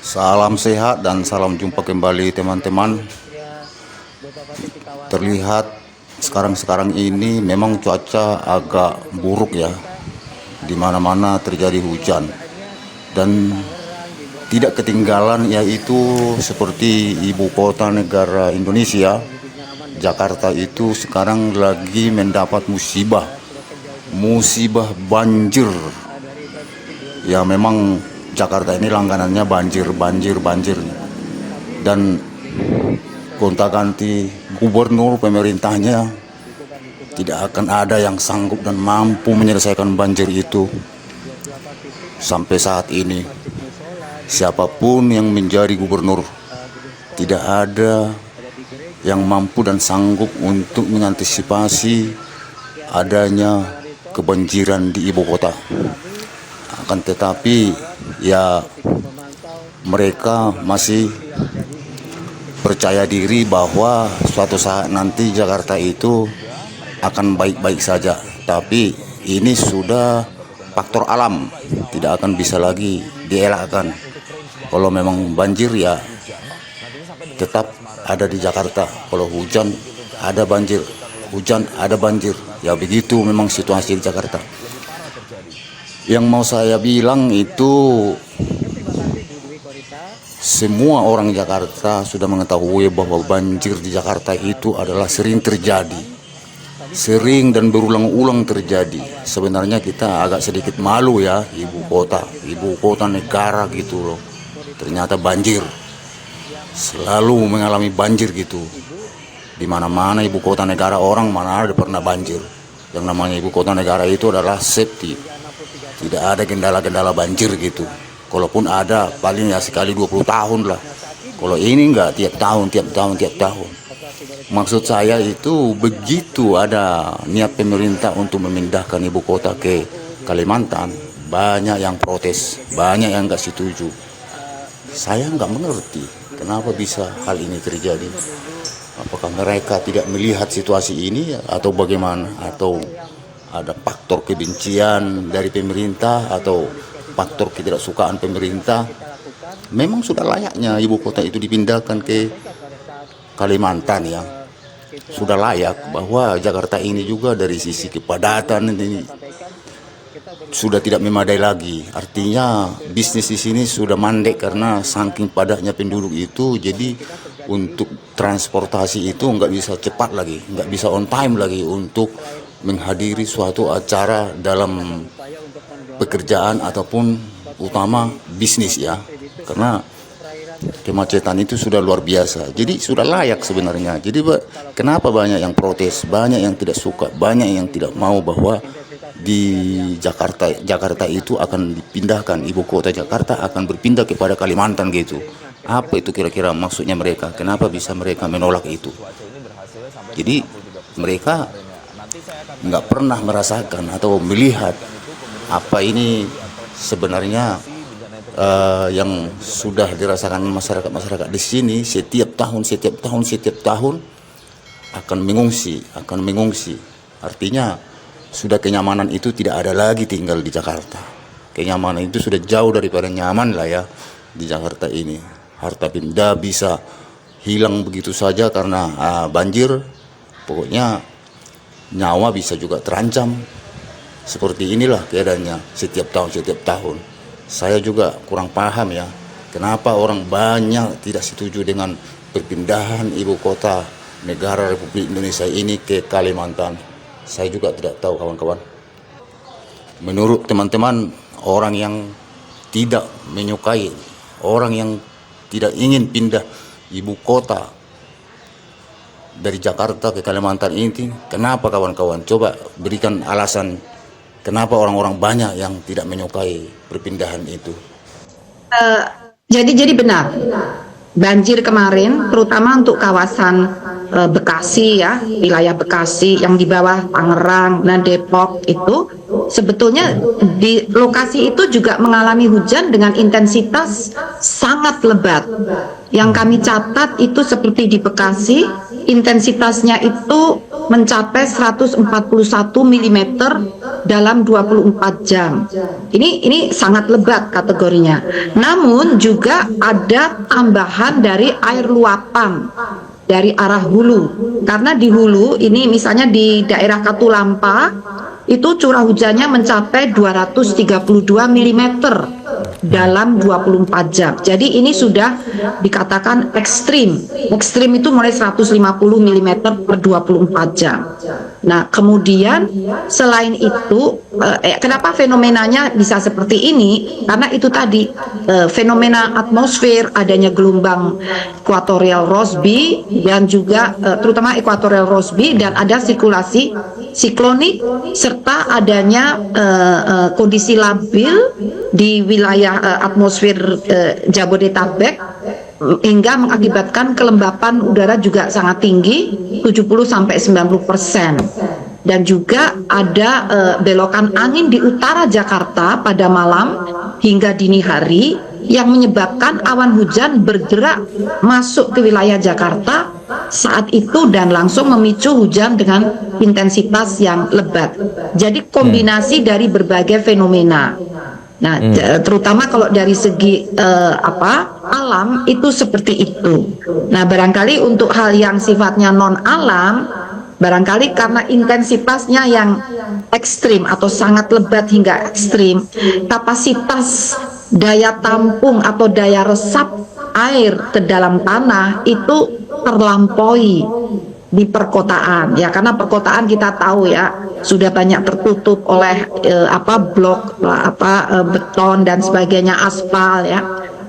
Salam sehat dan salam jumpa kembali teman-teman. Terlihat sekarang ini memang cuaca agak buruk ya. Di mana-mana terjadi hujan dan tidak ketinggalan yaitu seperti ibu kota negara Indonesia, Jakarta itu sekarang lagi mendapat musibah banjir. Ya memang Jakarta ini langganannya banjir. Dan gonta-ganti gubernur pemerintahnya tidak akan ada yang sanggup dan mampu menyelesaikan banjir itu. Sampai saat ini siapapun yang menjadi gubernur tidak ada yang mampu dan sanggup untuk mengantisipasi adanya kebanjiran di ibu kota. Akan tetapi ya mereka masih percaya diri bahwa suatu saat nanti Jakarta itu akan baik-baik saja. Tapi ini sudah faktor alam, tidak akan bisa lagi dielakkan. Kalau memang banjir ya tetap ada di Jakarta. Kalau hujan ada banjir, ya begitu memang situasi di Jakarta. Yang mau saya bilang itu semua orang Jakarta sudah mengetahui bahwa banjir di Jakarta itu adalah sering terjadi, sering dan berulang-ulang terjadi. Sebenarnya kita agak sedikit malu ya, ibu kota negara gitu loh. Ternyata banjir, selalu mengalami banjir gitu. Di mana-mana ibu kota negara, orang mana ada pernah banjir. Yang namanya ibu kota negara itu adalah safety. Tidak ada kendala-kendala banjir gitu. Kalaupun ada paling ya sekali 20 tahun lah. Kalau ini enggak tiap tahun. Maksud saya itu begitu ada niat pemerintah untuk memindahkan ibu kota ke Kalimantan, banyak yang protes, banyak yang enggak setuju. Saya enggak mengerti kenapa bisa hal ini terjadi. Apakah mereka tidak melihat situasi ini atau bagaimana? Atau ada faktor kebencian dari pemerintah atau faktor ketidaksukaan pemerintah? Memang sudah layaknya ibu kota itu dipindahkan ke Kalimantan ya. Sudah layak bahwa Jakarta ini juga dari sisi kepadatan ini sudah tidak memadai lagi. Artinya bisnis di sini sudah mandek karena saking padatnya penduduk itu. Jadi untuk transportasi itu nggak bisa cepat lagi, nggak bisa on time lagi untuk menghadiri suatu acara dalam pekerjaan ataupun utama bisnis ya, karena kemacetan itu sudah luar biasa. Jadi sudah layak sebenarnya. Jadi kenapa banyak yang protes, banyak yang tidak suka, banyak yang tidak mau bahwa di Jakarta itu akan dipindahkan, ibu kota Jakarta akan berpindah kepada Kalimantan gitu. Apa itu kira-kira maksudnya mereka? Kenapa bisa mereka menolak itu? Jadi mereka nggak pernah merasakan atau melihat apa ini sebenarnya yang sudah dirasakan masyarakat di sini setiap tahun akan mengungsi. Artinya sudah kenyamanan itu tidak ada lagi tinggal di Jakarta. Kenyamanan itu sudah jauh daripada nyaman lah ya di Jakarta ini. Harta benda bisa hilang begitu saja karena banjir. Pokoknya nyawa bisa juga terancam. Seperti inilah keadaannya setiap tahun. Saya juga kurang paham ya, kenapa orang banyak tidak setuju dengan perpindahan ibu kota negara Republik Indonesia ini ke Kalimantan. Saya juga tidak tahu kawan-kawan. Menurut teman-teman, orang yang tidak menyukai, orang yang tidak ingin pindah ibu kota dari Jakarta ke Kalimantan ini, kenapa kawan-kawan? Coba berikan alasan kenapa orang-orang banyak yang tidak menyukai perpindahan itu. Jadi benar. Banjir kemarin, terutama untuk kawasan Bekasi ya, wilayah Bekasi yang di bawah Tangerang dan Depok itu, sebetulnya di lokasi itu juga mengalami hujan dengan intensitas sangat sangat lebat. Yang kami catat itu seperti di Bekasi, intensitasnya itu mencapai 141 mm dalam 24 jam. Ini sangat lebat kategorinya. Namun juga ada tambahan dari air luapan dari arah hulu. Karena di hulu ini misalnya di daerah Katulampa itu curah hujannya mencapai 232 mm dalam 24 jam. Jadi ini sudah dikatakan ekstrim. Ekstrim itu mulai 150 mm per 24 jam. Nah, kemudian selain itu, kenapa fenomenanya bisa seperti ini? Karena itu tadi fenomena atmosfer, adanya gelombang equatorial Rossby dan juga terutama equatorial Rossby, dan ada sirkulasi siklonik serta adanya kondisi labil di wilayah atmosfer Jabodetabek hingga mengakibatkan kelembapan udara juga sangat tinggi 70-90%. Dan juga ada belokan angin di utara Jakarta pada malam hingga dini hari yang menyebabkan awan hujan bergerak masuk ke wilayah Jakarta saat itu dan langsung memicu hujan dengan intensitas yang lebat. Jadi kombinasi dari berbagai fenomena. Nah, terutama kalau dari segi alam itu seperti itu. Nah, barangkali untuk hal yang sifatnya non alam, barangkali karena intensitasnya yang ekstrim atau sangat lebat hingga ekstrim, kapasitas daya tampung atau daya resap air ke dalam tanah itu terlampaui di perkotaan ya, karena perkotaan kita tahu ya sudah banyak tertutup oleh blok beton dan sebagainya, aspal ya.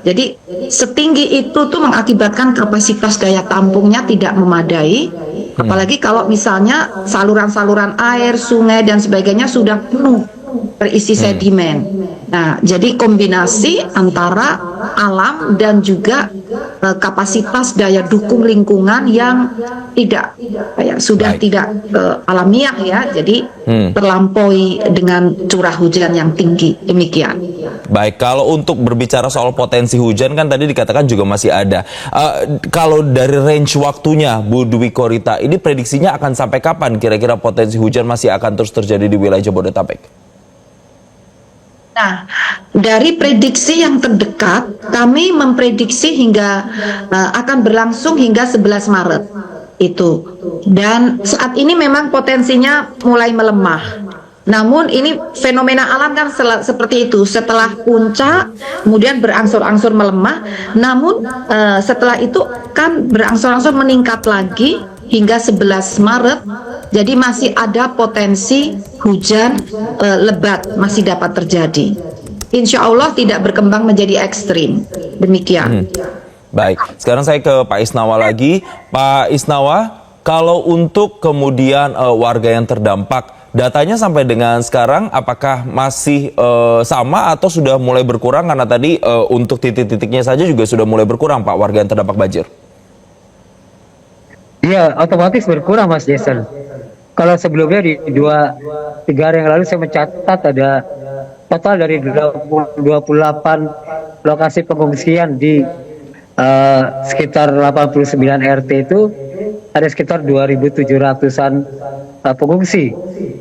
Jadi setinggi itu tuh mengakibatkan kapasitas daya tampungnya tidak memadai, apalagi kalau misalnya saluran-saluran air, sungai dan sebagainya sudah penuh terisi sedimen. Nah, jadi kombinasi antara alam dan juga kapasitas daya dukung lingkungan yang tidak alamiah ya, jadi terlampaui dengan curah hujan yang tinggi. Demikian. Baik, kalau untuk berbicara soal potensi hujan kan tadi dikatakan juga masih ada. Kalau dari range waktunya, Bu Dwi Korita, ini prediksinya akan sampai kapan kira-kira potensi hujan masih akan terus terjadi di wilayah Jabodetabek? Nah, dari prediksi yang terdekat, kami memprediksi hingga akan berlangsung hingga 11 Maret itu. Dan saat ini memang potensinya mulai melemah. Namun ini fenomena alam kan seperti itu, setelah puncak kemudian berangsur-angsur melemah, namun setelah itu kan berangsur-angsur meningkat lagi hingga 11 Maret. Jadi masih ada potensi hujan lebat masih dapat terjadi. Insya Allah tidak berkembang menjadi ekstrim. Demikian. Baik, sekarang saya ke Pak Isnawa lagi. Pak Isnawa, kalau untuk kemudian warga yang terdampak, datanya sampai dengan sekarang apakah masih sama atau sudah mulai berkurang? Karena tadi untuk titik-titiknya saja juga sudah mulai berkurang, Pak, warga yang terdampak banjir. Iya, otomatis berkurang, Mas Jason. Kalau sebelumnya di 2-3 hari yang lalu saya mencatat ada total dari 28 lokasi pengungsian di sekitar 89 RT itu ada sekitar 2.700-an pengungsi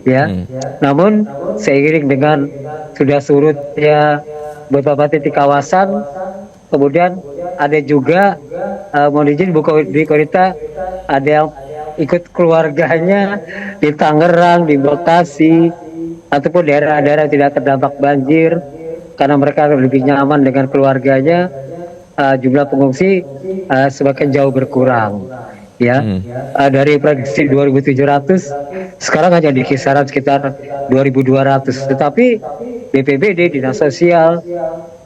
ya. Namun seiring dengan sudah surutnya beberapa titik kawasan, kemudian ada juga mohon izin Bu Dwi Korita, ada yang ikut keluarganya di Tangerang, di Bekasi, ataupun daerah-daerah tidak terdampak banjir karena mereka lebih nyaman dengan keluarganya. Jumlah pengungsi semakin jauh berkurang ya. Dari prediksi 2.700 sekarang hanya di kisaran sekitar 2.200. Tetapi BPBD, Dinas Sosial,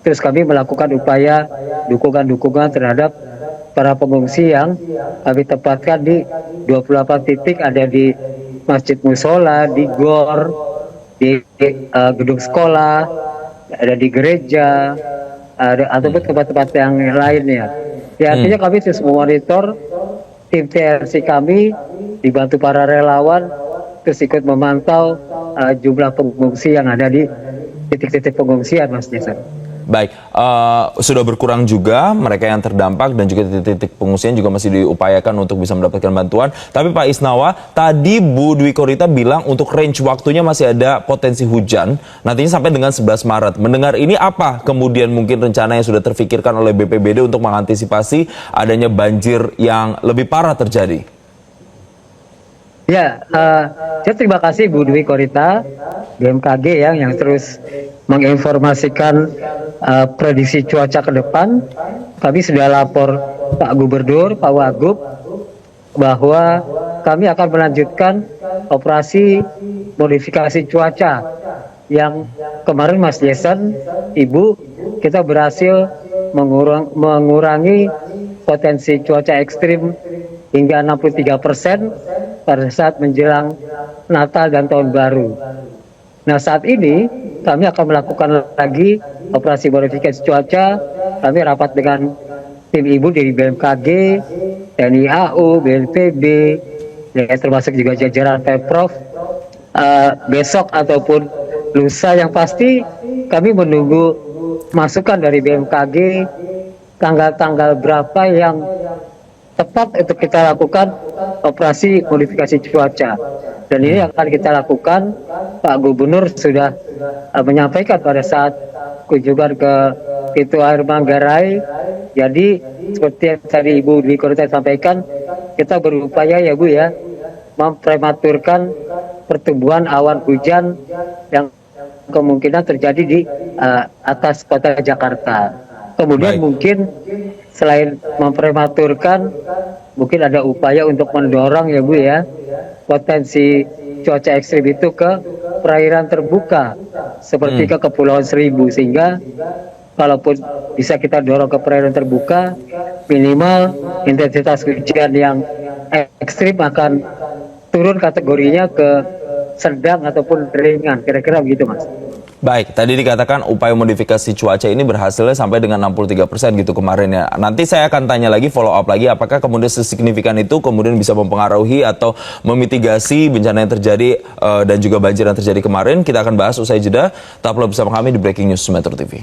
terus kami melakukan upaya dukungan terhadap para pengungsi yang kami tempatkan di 28 titik, ada di Masjid Musola, di GOR, di gedung sekolah, ada di gereja, ataupun tempat-tempat yang lainnya. Ya, artinya kami terus memonitor, tim TRC kami dibantu para relawan terus ikut memantau jumlah pengungsi yang ada di titik-titik pengungsian, Mas Jason. Baik, sudah berkurang juga mereka yang terdampak dan juga titik-titik pengungsian juga masih diupayakan untuk bisa mendapatkan bantuan. Tapi Pak Isnawa, tadi Bu Dwi Korita bilang untuk range waktunya masih ada potensi hujan, nantinya sampai dengan 11 Maret. Mendengar ini apa kemudian mungkin rencana yang sudah terfikirkan oleh BPBD untuk mengantisipasi adanya banjir yang lebih parah terjadi? Ya, saya terima kasih Bu Dwi Korita, BMKG yang terus menginformasikan prediksi cuaca ke depan. Kami sudah lapor Pak Gubernur, Pak Wagub, bahwa kami akan melanjutkan operasi modifikasi cuaca yang kemarin Mas Jason, Ibu, kita berhasil mengurangi potensi cuaca ekstrim hingga 63% pada saat menjelang Natal dan Tahun Baru. Nah, saat ini kami akan melakukan lagi operasi modifikasi cuaca. Kami rapat dengan tim Ibu dari BMKG, TNI AU, BNPB, ya, termasuk juga jajaran Pemprov. Besok ataupun lusa yang pasti kami menunggu masukan dari BMKG tanggal-tanggal berapa yang tepat untuk kita lakukan operasi modifikasi cuaca. Dan ini akan kita lakukan, Pak Gubernur sudah menyampaikan pada saat kunjungan ke Pintu Air Manggarai. Jadi seperti yang tadi Ibu Dwi Korita sampaikan, kita berupaya ya Bu ya, memprematurkan pertumbuhan awan hujan yang kemungkinan terjadi di atas kota Jakarta. Kemudian mungkin selain memprematurkan, mungkin ada upaya untuk mendorong ya Bu ya, potensi cuaca ekstrim itu ke perairan terbuka seperti ke Kepulauan Seribu, sehingga kalaupun bisa kita dorong ke perairan terbuka, minimal intensitas hujan yang ekstrim akan turun kategorinya ke sedang ataupun ringan, kira-kira begitu Mas. Baik, tadi dikatakan upaya modifikasi cuaca ini berhasilnya sampai dengan 63% gitu kemarin ya. Nanti saya akan tanya lagi, follow up lagi, apakah kemudian sesignifikan itu kemudian bisa mempengaruhi atau memitigasi bencana yang terjadi dan juga banjir yang terjadi kemarin. Kita akan bahas usai jeda. Tetaplah bersama kami di Breaking News Metro TV.